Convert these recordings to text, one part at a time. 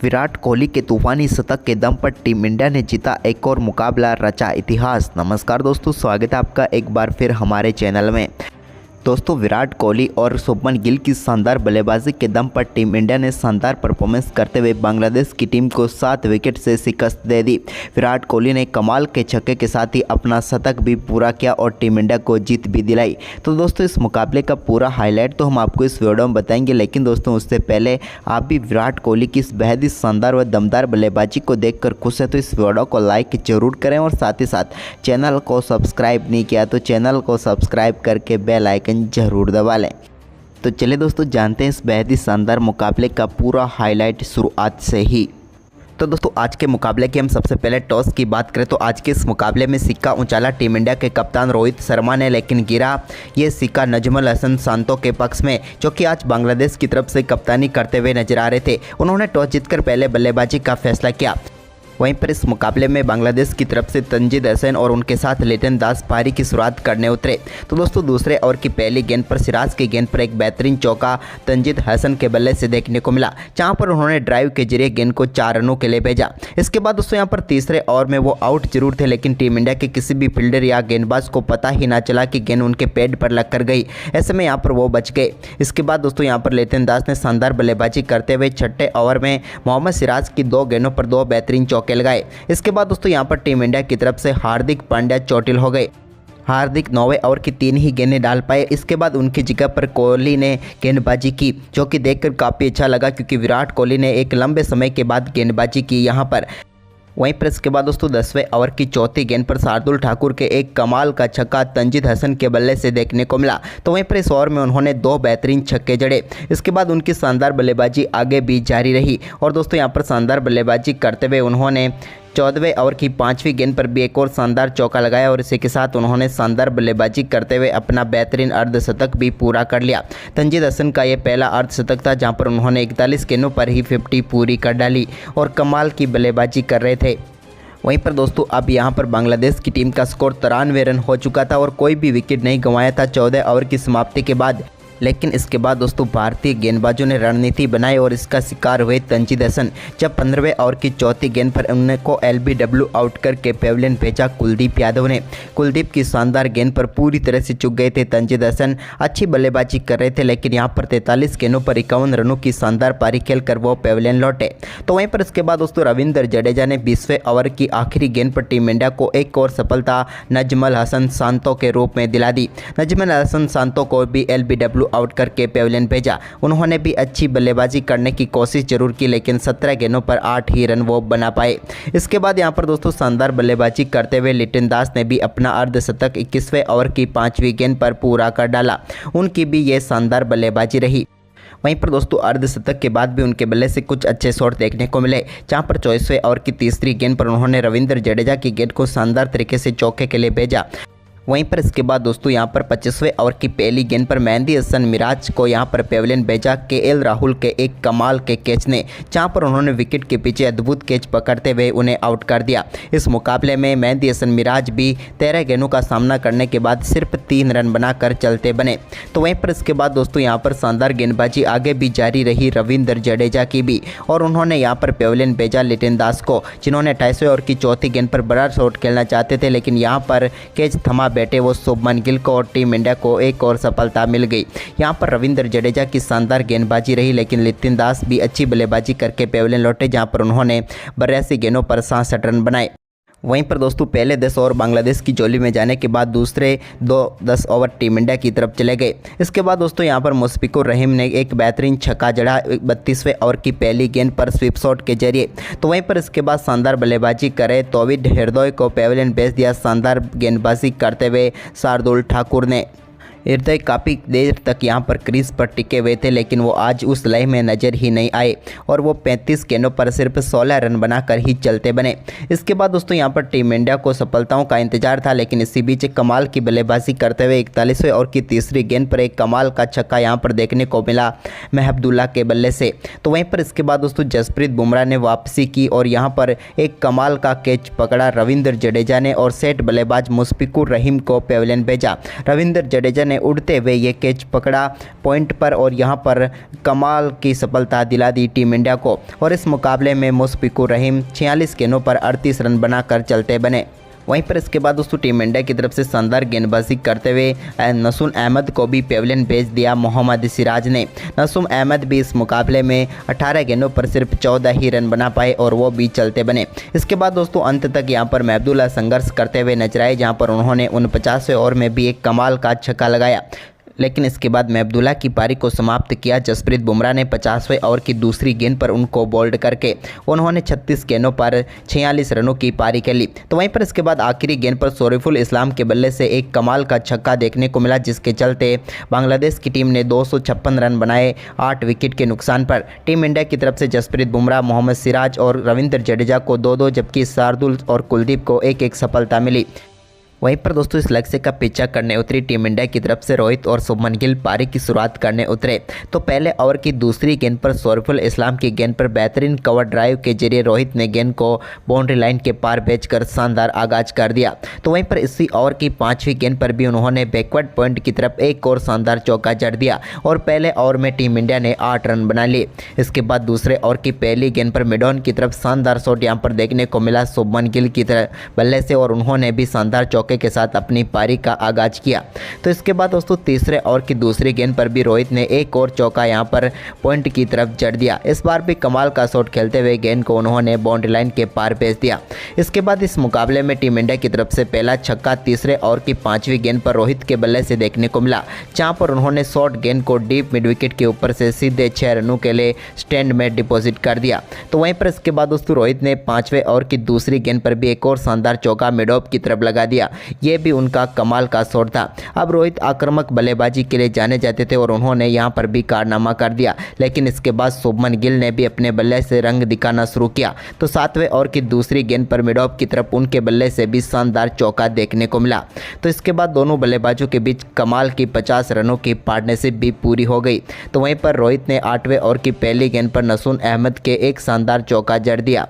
विराट कोहली के तूफानी शतक के दम पर टीम इंडिया ने जीता एक और मुकाबला, रचा इतिहास। नमस्कार दोस्तों, स्वागत है आपका एक बार फिर हमारे चैनल में। दोस्तों, विराट कोहली और शुभमन गिल की शानदार बल्लेबाजी के दम पर टीम इंडिया ने शानदार परफॉर्मेंस करते हुए बांग्लादेश की टीम को 7 विकेट से शिकस्त दे दी। विराट कोहली ने कमाल के छक्के के साथ ही अपना शतक भी पूरा किया और टीम इंडिया को जीत भी दिलाई। तो दोस्तों, इस मुकाबले का पूरा हाईलाइट तो हम आपको इस वीडियो में बताएंगे, लेकिन दोस्तों उससे पहले आप भी विराट कोहली की इस बेहद ही शानदार व दमदार बल्लेबाजी को देखकर खुश है तो इस वीडियो को लाइक जरूर करें और साथ ही साथ चैनल को सब्सक्राइब नहीं किया तो चैनल को सब्सक्राइब करके बेल आइकन जरूर दबा लें। तो चलिए दोस्तों, जानते हैं इस बेहद ही शानदार मुकाबले का पूरा हाईलाइट शुरुआत से ही। तो दोस्तों, आज के मुकाबले की हम सबसे पहले टॉस की बात करें तो आज के इस मुकाबले में सिक्का उछाला टीम इंडिया के कप्तान रोहित शर्मा ने, लेकिन गिरा ये सिक्का नजमुल हसन शांतो के पक्ष में, जो कि आज बांग्लादेश की तरफ से कप्तानी करते हुए नजर आ रहे थे। उन्होंने टॉस जीतकर पहले बल्लेबाजी का फैसला किया। वहीं पर इस मुकाबले में बांग्लादेश की तरफ से तंजीद हसन और उनके साथ लिटन दास पारी की शुरुआत करने उतरे। तो दोस्तों, दूसरे ओवर की पहली गेंद पर सिराज की गेंद पर एक बेहतरीन चौका तंजीद हसन के बल्ले से देखने को मिला, जहां पर उन्होंने ड्राइव के जरिए गेंद को 4 रनों के लिए भेजा। इसके बाद दोस्तों यहां पर तीसरे ओवर में वो आउट जरूर थे, लेकिन टीम इंडिया के किसी भी फील्डर या गेंदबाज को पता ही ना चला कि गेंद उनके पैड पर लग कर गई। ऐसे में यहाँ पर वो बच गए। इसके बाद दोस्तों यहाँ पर लिटन दास ने शानदार बल्लेबाजी करते हुए छठे ओवर में मोहम्मद सिराज की 2 गेंदों पर 2 बेहतरीन चौके लगाए। इसके बाद दोस्तों यहाँ पर टीम इंडिया की तरफ से हार्दिक पांड्या चोटिल हो गए। हार्दिक 9वें ओवर की 3 ही गेंदें डाल पाए। इसके बाद उनकी जगह पर कोहली ने गेंदबाजी की, जो कि देखकर काफ़ी अच्छा लगा, क्योंकि विराट कोहली ने एक लंबे समय के बाद गेंदबाजी की यहाँ पर। वहीं पर इसके बाद दोस्तों 10वें ओवर की चौथी गेंद पर शार्दुल ठाकुर के एक कमाल का छक्का तंजीद हसन के बल्ले से देखने को मिला। तो वहीं पर इस ओवर में उन्होंने 2 बेहतरीन छक्के जड़े। इसके बाद उनकी शानदार बल्लेबाजी आगे भी जारी रही और दोस्तों यहाँ पर शानदार बल्लेबाजी करते हुए उन्होंने 14वें ओवर की 5वीं गेंद पर भी एक और शानदार चौका लगाया और इसी के साथ उन्होंने शानदार बल्लेबाजी करते हुए अपना बेहतरीन अर्धशतक भी पूरा कर लिया। तंजीद हसन का ये पहला अर्धशतक था, जहां पर उन्होंने 41 गेंदों पर ही 50 पूरी कर डाली और कमाल की बल्लेबाजी कर रहे थे। वहीं पर दोस्तों अब यहां पर बांग्लादेश की टीम का स्कोर 93 रन हो चुका था और कोई भी विकेट नहीं गंवाया था 14 ओवर की समाप्ति के बाद। लेकिन इसके बाद दोस्तों भारतीय गेंदबाजों ने रणनीति बनाई और इसका शिकार हुए तंजीद हसन, जब 15वें ओवर की चौथी गेंद पर उनको LBW आउट करके पेविलियन भेजा कुलदीप यादव ने। कुलदीप की शानदार गेंद पर पूरी तरह से चूक गए थे तंजीद हसन। अच्छी बल्लेबाजी कर रहे थे, लेकिन यहाँ पर 43 गेंदों पर 51 रनों की शानदार पारी खेलकर वो पेविलियन लौटे। तो वहीं पर इसके बाद दोस्तों रविंद्र जडेजा ने 20वें ओवर की आखिरी गेंद पर टीम इंडिया को एक और सफलता नजमुल हसन शांतो के रूप में दिला दी। नजमुल हसन शांतो को भी LBW आउट करके पेविलियन भेजा। उन्होंने भी अच्छी बल्लेबाजी करने की कोशिश जरूर की, लेकिन 17 गेंदों पर 8 ही रन वो बना पाए। इसके बाद यहां पर दोस्तों शानदार बल्लेबाजी करते हुए लिटन दास ने भी अपना अर्धशतक 21वें ओवर की 5वीं गेंद पर पूरा कर डाला। उनकी भी ये शानदार बल्लेबाजी रही। वहीं पर दोस्तों अर्धशतक के बाद भी उनके बल्ले से कुछ अच्छे शॉट देखने को मिले, जहां पर 24वें ओवर की तीसरी गेंद पर उन्होंने रविंद्र जडेजा की गेंद को शानदार तरीके से चौके के लिए भेजा। वहीं पर इसके बाद दोस्तों यहां पर 25वें ओवर की पहली गेंद पर मेहंदी हसन मिराज को यहां पर पेविलियन भेजा KL राहुल के एक कमाल के कैच ने, जहां पर उन्होंने विकेट के पीछे अद्भुत कैच पकड़ते हुए उन्हें आउट कर दिया। इस मुकाबले में मेहंदी हसन मिराज भी 13 गेंदों का सामना करने के बाद सिर्फ 3 रन बनाकर चलते बने। तो वहीं पर इसके बाद दोस्तों यहां पर शानदार गेंदबाजी आगे भी जारी रही रविंद्र जडेजा की भी, और उन्होंने यहां पर पेविलियन भेजा लिटन दास को, जिन्होंने 28वें ओवर की चौथी गेंद पर बड़ा शॉट खेलना चाहते थे, लेकिन यहां पर कैच थमा बैठे वो शुभमन गिल को और टीम इंडिया को एक और सफलता मिल गई। यहां पर रविंद्र जडेजा की शानदार गेंदबाजी रही, लेकिन लिटन दास भी अच्छी बल्लेबाजी करके पेविलियन लौटे, जहां पर उन्होंने 82 गेंदों पर 67 रन बनाए। वहीं पर दोस्तों पहले 10 ओवर बांग्लादेश की झोली में जाने के बाद दूसरे 10 ओवर टीम इंडिया की तरफ चले गए। इसके बाद दोस्तों यहां पर मुशफिकुर रहीम ने एक बेहतरीन छक्का जड़ा 32वें ओवर की पहली गेंद पर स्वीप शॉट के जरिए। तो वहीं पर इसके बाद शानदार बल्लेबाजी करे तौहीद हृदय को पेविलियन भेज दिया। शानदार गेंदबाजी करते हुए शार्दुल ठाकुर ने। हृदय काफ़ी देर तक यहां पर क्रीज पर टिके हुए थे, लेकिन वो आज उस लय में नज़र ही नहीं आए और वो 35 गेंदों पर सिर्फ 16 रन बनाकर ही चलते बने। इसके बाद दोस्तों यहां पर टीम इंडिया को सफलताओं का इंतजार था, लेकिन इसी बीच कमाल की बल्लेबाजी करते हुए 41वें ओवर की तीसरी गेंद पर एक कमाल का छक्का यहां पर देखने को मिला महबुल्लाह के बल्ले से। तो वहीं पर इसके बाद दोस्तों जसप्रीत बुमराह ने वापसी की और यहाँ पर एक कमाल का कैच पकड़ा रविंद्र जडेजा ने और सेट बल्लेबाज मुशफिकुर रहीम को पेविलियन भेजा। रविंद्र जडेजा ने उड़ते हुए ये कैच पकड़ा पॉइंट पर और यहाँ पर कमाल की सफलता दिला दी टीम इंडिया को। और इस मुकाबले में मुशफिकुर रहीम 46 गेंदों पर 38 रन बनाकर चलते बने। वहीं पर इसके बाद दोस्तों टीम इंडिया की तरफ से शानदार गेंदबाजी करते हुए नसून अहमद को भी पेविलियन भेज दिया मोहम्मद सिराज ने। नसून अहमद भी इस मुकाबले में 18 गेंदों पर सिर्फ 14 ही रन बना पाए और वो भी चलते बने। इसके बाद दोस्तों अंत तक यहां पर महमूदुल्लाह संघर्ष करते हुए नजर आए, जहां पर उन्होंने 49वें ओवर में भी एक कमाल का छक्का लगाया। लेकिन इसके बाद महमूदुल्लाह की पारी को समाप्त किया। जसप्रीत बुमराह ने 50वें ओवर की दूसरी गेंद पर उनको बोल्ड करके उन्होंने 36 गेंदों पर 46 रनों की पारी खेली। तो वहीं पर इसके बाद आखिरी गेंद पर शरीफुल इस्लाम के बल्ले से एक कमाल का छक्का देखने को मिला, जिसके चलते बांग्लादेश की टीम ने 256 रन बनाए 8 विकेट के नुकसान पर। टीम इंडिया की तरफ से जसप्रीत बुमराह, मोहम्मद सिराज और रविंद्र जडेजा को 2-2 जबकि शार्दुल और कुलदीप को 1-1 सफलता मिली। वहीं पर दोस्तों इस लक्ष्य का पीछा करने उतरी टीम इंडिया की तरफ से रोहित और शुभमन गिल पारी की शुरुआत करने उतरे। तो पहले ओवर की दूसरी गेंद पर शरीफुल इस्लाम की गेंद पर बेहतरीन कवर ड्राइव के जरिए रोहित ने गेंद को बाउंड्री लाइन के पार भेजकर शानदार आगाज कर दिया। तो वहीं पर इसी ओवर की 5वीं गेंद पर भी उन्होंने बैकवर्ड पॉइंट की तरफ एक और शानदार चौका जड़ दिया और पहले ओवर में टीम इंडिया ने 8 रन बना लिए। इसके बाद दूसरे ओवर की पहली गेंद पर मिडॉन की तरफ शानदार शॉट यहाँ पर देखने को मिला शुभमन गिल की तरफ बल्ले से और उन्होंने भी शानदार चौके के साथ अपनी पारी का आगाज किया। तो इसके बाद दोस्तों तीसरे ओवर की दूसरी गेंद पर भी रोहित ने एक और चौका यहां पर पॉइंट की तरफ जड़ दिया। इस बार भी कमाल का शॉट खेलते हुए गेंद को उन्होंने बाउंड्री लाइन के पार भेज दिया। इसके बाद इस मुकाबले में टीम इंडिया की तरफ से पहला छक्का तीसरे ओवर की 5वीं गेंद पर रोहित के बल्ले से देखने को मिला, जहां पर उन्होंने शॉर्ट गेंद को डीप मिड विकेट के ऊपर से सीधे 6 रनों के लिए स्टैंड में डिपॉजिट कर दिया। तो वहीं पर इसके बाद दोस्तों रोहित ने 5वें ओवर की दूसरी गेंद पर भी एक और शानदार चौका मिड ऑफ की तरफ लगा दिया। ये भी उनका कमाल का शॉट था। अब रोहित आक्रामक बल्लेबाजी के लिए जाने जाते थे और उन्होंने यहां पर भी कारनामा कर दिया। लेकिन इसके बाद शुभमन गिल ने भी अपने बल्ले से रंग दिखाना शुरू किया। तो 7वें ओवर की दूसरी गेंद पर मिड ऑफ की तरफ उनके बल्ले से भी शानदार चौका देखने को मिला। तो इसके बाद दोनों बल्लेबाजों के बीच कमाल की 50 रनों की पार्टनरशिप भी पूरी हो गई। तो वहीं पर रोहित ने 8वें ओवर की पहली गेंद पर नसून अहमद के एक शानदार चौका जड़ दिया।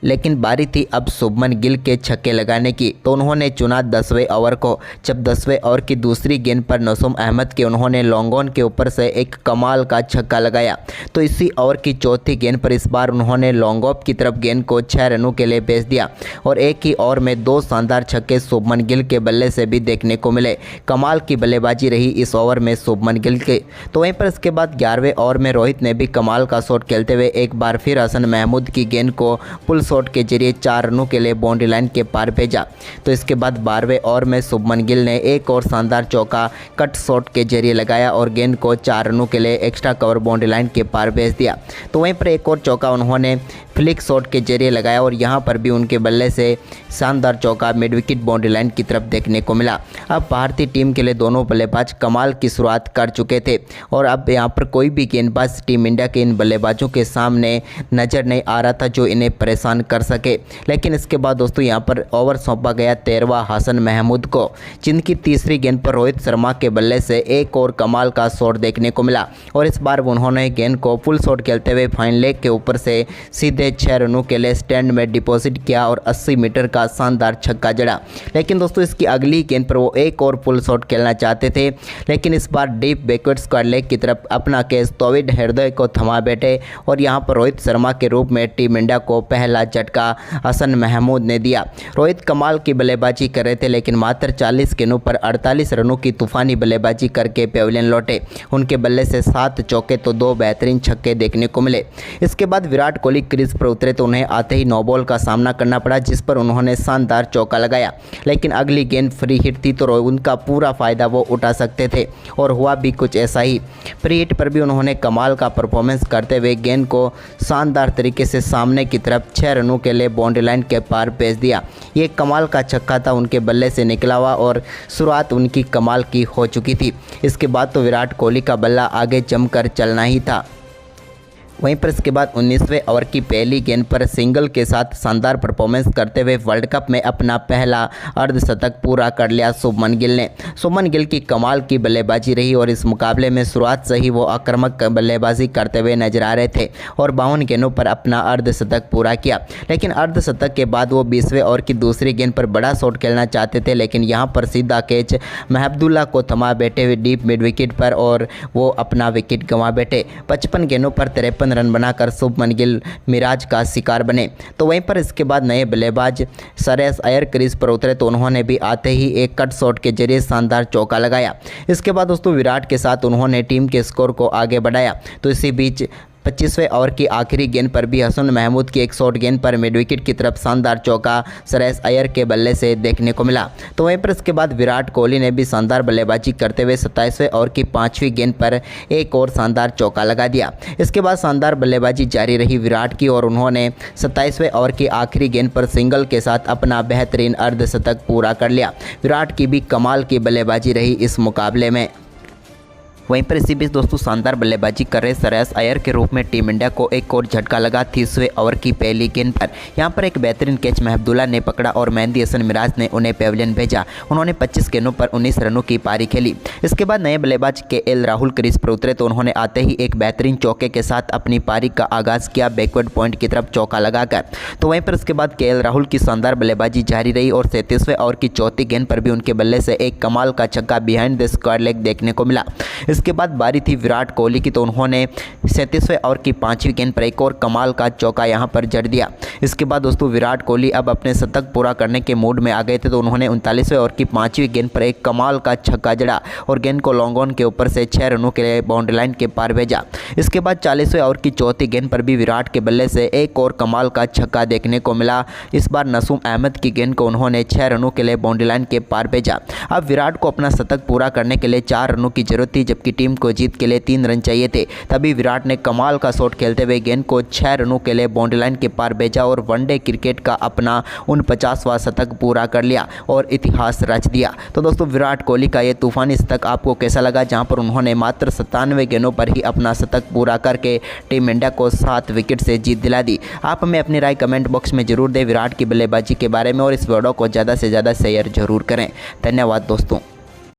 लेकिन बारी थी अब शुभमन गिल के छक्के लगाने की। तो उन्होंने चुना 10वें ओवर को, जब 10वें ओवर की दूसरी गेंद पर नसून अहमद के उन्होंने लॉन्ग ऑन के ऊपर से एक कमाल का छक्का लगाया। तो इसी ओवर की चौथी गेंद पर इस बार उन्होंने लॉन्ग ऑफ की तरफ गेंद को 6 रनों के लिए भेज दिया और एक ही ओवर में 2 शानदार छक्के शुभमन गिल के बल्ले से भी देखने को मिले। कमाल की बल्लेबाजी रही इस ओवर में शुभमन गिल के। तो वहीं पर इसके बाद 11वें ओवर में रोहित ने भी कमाल का शॉट खेलते हुए एक बार फिर हसन महमूद की गेंद को पुल शॉट के जरिए 4 रनों के लिए बाउंड्री लाइन के पार भेजा। तो इसके बाद 12वें ओवर में शुभमन गिल ने एक और शानदार चौका कट शॉट के जरिए लगाया और गेंद को 4 रनों के लिए एक्स्ट्रा कवर बाउंड्री लाइन के पार भेज दिया। तो वहीं पर एक और चौका उन्होंने फ्लिक शॉट के जरिए लगाया और यहां पर भी उनके बल्ले से शानदार चौका मिड विकेट बाउंड्री लाइन की तरफ देखने को मिला। अब भारतीय टीम के लिए दोनों बल्लेबाज कमाल की शुरुआत कर चुके थे और अब यहां पर कोई भी गेंदबाज टीम इंडिया के इन बल्लेबाजों के सामने नज़र नहीं आ रहा था जो इन्हें परेशान कर सके। लेकिन इसके बाद दोस्तों यहां पर ओवर सौंपा गया 13वां हसन महमूद को, जिनकी तीसरी गेंद पर रोहित शर्मा के बल्ले से एक और कमाल का शॉट देखने को मिला और इस बार उन्होंने गेंद को फुल शॉट खेलते हुए फाइन लेग के ऊपर से सीधे 6 रनों के लिए स्टैंड में डिपॉजिट किया और 80 मीटर का शानदार छक्का जड़ा। लेकिन दोस्तों इसकी अगली गेंद पर वो एक और फुल शॉट खेलना चाहते थे, लेकिन इस बार डीप बैकवर्ड स्क्वायर लेग की तरफ अपना केस तौहीद हृदय को थमा बैठे और यहां पर रोहित शर्मा के रूप में टीम इंडिया को पहला झटका हसन महमूद ने दिया। रोहित कमाल की बल्लेबाजी कर रहे थे, लेकिन मात्र 40 गेंदों पर 48 रनों की तूफानी बल्लेबाजी करके पेविलियन लौटे। उनके बल्ले से 7 चौके तो 2 बेहतरीन छक्के देखने को मिले। इसके बाद विराट कोहली क्रीज पर उतरे तो उन्हें आते ही 9 बॉल का सामना करना पड़ा, जिस पर उन्होंने शानदार चौका लगाया। लेकिन अगली गेंद फ्री हिट थी तो उनका पूरा फ़ायदा वो उठा सकते थे और हुआ भी कुछ ऐसा ही। फ्री हिट पर भी उन्होंने कमाल का परफॉर्मेंस करते हुए गेंद को शानदार तरीके से सामने की तरफ 6 रनों के लिए बाउंड्री लाइन के पार भेज दिया। ये कमाल का छक्का था, उनके बल्ले से निकला हुआ और शुरुआत उनकी कमाल की हो चुकी थी। इसके बाद तो विराट कोहली का बल्ला आगे जमकर चलना ही था। वहीं पर इसके बाद 19वें ओवर की पहली गेंद पर सिंगल के साथ शानदार परफॉर्मेंस करते हुए वर्ल्ड कप में अपना पहला अर्धशतक पूरा कर लिया शुभमन गिल ने। शुभमन गिल की कमाल की बल्लेबाजी रही और इस मुकाबले में शुरुआत से ही वो आक्रामक बल्लेबाजी करते हुए नजर आ रहे थे और 52 गेंदों पर अपना अर्धशतक पूरा किया। लेकिन अर्धशतक के बाद वो 20वें ओवर की दूसरी गेंद पर बड़ा शॉट खेलना चाहते थे, लेकिन यहाँ पर सीधा कैच महबूबुल्लाह को थमा बैठे हुए डीप मिड विकेट पर और वो अपना विकेट गंवा बैठे। 55 गेंदों पर 53 रन बनाकर शुभमन गिल मिराज का शिकार बने। तो वहीं पर इसके बाद नए बल्लेबाज श्रेयस अय्यर क्रीज पर उतरे तो उन्होंने भी आते ही एक कट शॉट के जरिए शानदार चौका लगाया। इसके बाद दोस्तों विराट के साथ उन्होंने टीम के स्कोर को आगे बढ़ाया। तो इसी बीच 25वें ओवर की आखिरी गेंद पर भी हसन महमूद की एक शॉर्ट गेंद पर मिड विकेट की तरफ शानदार चौका श्रेयस अय्यर के बल्ले से देखने को मिला। तो वहीं पर इसके बाद विराट कोहली ने भी शानदार बल्लेबाजी करते हुए 27वें ओवर की 5वीं गेंद पर एक और शानदार चौका लगा दिया। इसके बाद शानदार बल्लेबाजी जारी रही विराट की और उन्होंने 27वें ओवर की आखिरी गेंद पर सिंगल के साथ अपना बेहतरीन अर्धशतक पूरा कर लिया। विराट की भी कमाल की बल्लेबाजी रही इस मुकाबले में। वहीं पर इसी बीच दोस्तों शानदार बल्लेबाजी कर रहे श्रेयस अय्यर के रूप में टीम इंडिया को एक और झटका लगा 30वें ओवर की पहली गेंद पर। यहां पर एक बेहतरीन कैच महबूबुल्लाह ने पकड़ा और मेहंदी हसन मिराज ने उन्हें पेविलियन भेजा। उन्होंने 25 गेंदों पर 19 रनों की पारी खेली। इसके बाद नए बल्लेबाज केएल राहुल क्रीज पर उतरे तो उन्होंने आते ही एक बेहतरीन चौके के साथ अपनी पारी का आगाज़ किया बैकवर्ड पॉइंट की तरफ चौका लगाकर। तो वहीं पर इसके बाद केएल राहुल की शानदार बल्लेबाजी जारी रही और 37वें ओवर की चौथी गेंद पर भी उनके बल्ले से एक कमाल का छक्का बिहाइंड द स्क्वायर लेग देखने को मिला। इसके बाद बारी थी विराट कोहली की तो उन्होंने 37वें ओवर की 5वीं गेंद पर एक और कमाल का चौका यहां पर जड़ दिया। इसके बाद दोस्तों विराट कोहली अब अपने शतक पूरा करने के मूड में आ गए थे तो उन्होंने 39वें ओवर की 5वीं गेंद पर एक कमाल का छक्का जड़ा और गेंद को लॉन्ग ऑन के ऊपर से 6 रनों के लिए बाउंड्री लाइन के पार भेजा। इसके बाद 40वें ओवर की चौथी गेंद पर भी विराट के बल्ले से एक और कमाल का छक्का देखने को मिला। इस बार नसूम अहमद की गेंद को उन्होंने 6 रनों के लिए बाउंड्री लाइन के पार भेजा। अब विराट को अपना शतक पूरा करने के लिए 4 रनों की जरूरत थी, जबकि टीम को जीत के लिए 3 रन चाहिए थे। तभी विराट ने कमाल का शॉट खेलते हुए गेंद को 6 रनों के लिए बाउंड्री लाइन के पार भेजा और वनडे क्रिकेट का अपना 49वां शतक पूरा कर लिया और इतिहास रच दिया। तो दोस्तों विराट कोहली का ये तूफानी शतक आपको कैसा लगा, जहां पर उन्होंने मात्र 97 गेंदों पर ही अपना शतक पूरा करके टीम इंडिया को 7 विकेट से जीत दिला दी। आप हमें अपनी राय कमेंट बॉक्स में जरूर दें विराट की बल्लेबाजी के बारे में और इस वीडियो को ज़्यादा से ज़्यादा शेयर जरूर करें। धन्यवाद दोस्तों।